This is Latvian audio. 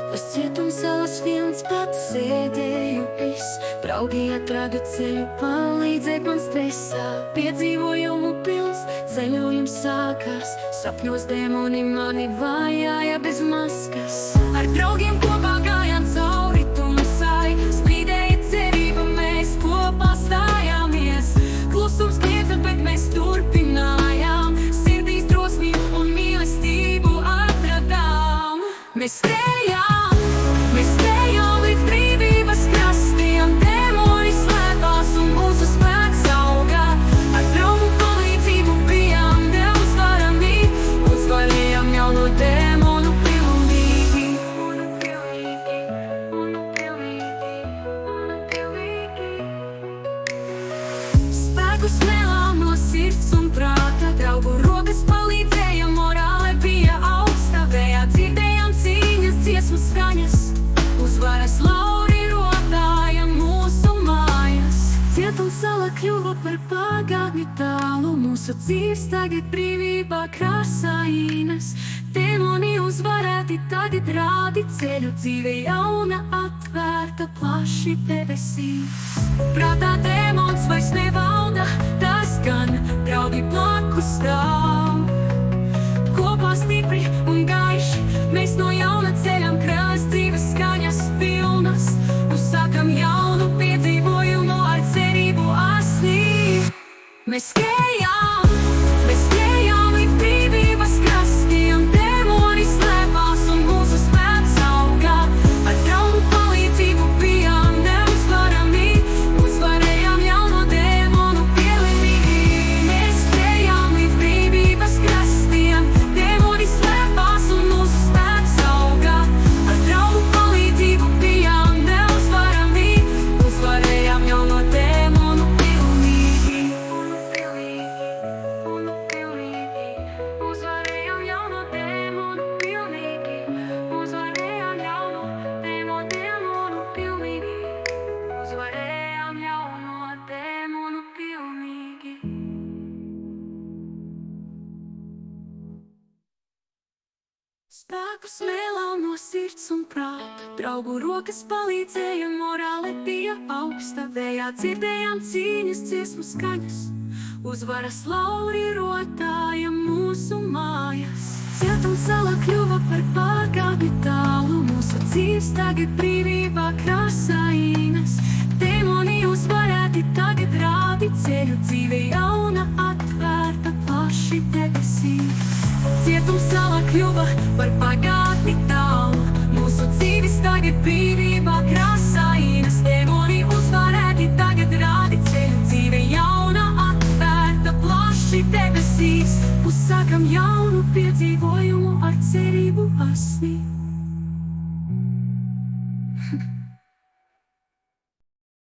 Uz cietumsalas viens pats sēdēju es. Draugi atrada ceļu, palīdzēja man stresā. Piedzīvojumu pilns, ceļojums sākās. Sapņos dēmoni mani vajāja bez maskas. Ar draugiem kopā gājām cauri tumsai. Spīdēja cerība, mēs kopā stājāmies. Klusums kliedza, bet mēs turpinājām. Sirdīs drosmi un mīlestību atradām. Mēs stējām līdz brīvības krastiem. Dēmoni slēpās un mūsu spēks augā. Ar draugu palīdzību bijām neuzvarami. Uzvarējām jauno dēmonu pilnīgi. Spēku smēlām no sirds un prāta. Draugu rokas palīdzēja, morāle bija augsta. Vējā dzirdējām cīņas, dziesmu skaņas. Uzvaras lauri rotāja mūsu mājas. Cietumsala kļuva par pagātni tālu. Mūsu dzīves tagad brīvībā krāsainas. Dēmoni uzvarēti, tagad rādi ceļu. Dzīve jauna, atvērta, plaši debesīs. Prātā dēmons vairs nevalda, tas gan draugi blakus stāv. Kopā stipri un gaiši, mēs no jauna ceļam krājas dzīves skaņas pilnas. Uzsākam jaunu piedzīvojumu ar cerību asnī. Mēs stējām līdz brīvības krastiem. Dēmoni slēpās un mūsu spēks augā. Ar draugu palīdzību bijām neuzvarami. Uzvarējām jauno dēmonu pilnīgi. Mēs stējām līdz brīvības krastiem. Dēmoni slēpās un mūsu spēks augā. Ar draugu palīdzību bijām neuzvarami. Uzvarējām jauno dēmonu pilnīgi. Uzvarējām jauno dēmonu pilnīgi. Uzvarējām jauno dēmonu pilnīgi. Uzvarējām jauno dēmonu pilnīgi. Spēku smēlām no sirds un prāta. Draugu rokas palīdzēja, morāle bija augsta. Vējā dzirdējām cīņas, dziesmu skaņas. Uzvaras lauri rotāja mūsu mājas. Cietumsala kļuva par pagātni tālu. Mūsu dzīves tagad brīvībā krāsainas. Dēmoni uzvarēti, tagad rādi ceļu. Dzīve jauna, atvērta, plaši debesīs. Cietumsala kļuva par pagātni tālu. Mūsu dzīves tagad brīvībā krāsainas. Dēmoni uzvarēti, tagad rādi ceļu. Dzīve jauna, atvērta, plaši debesīs. Uzsākam jaunu piedzīvojumu ar cerību asnī.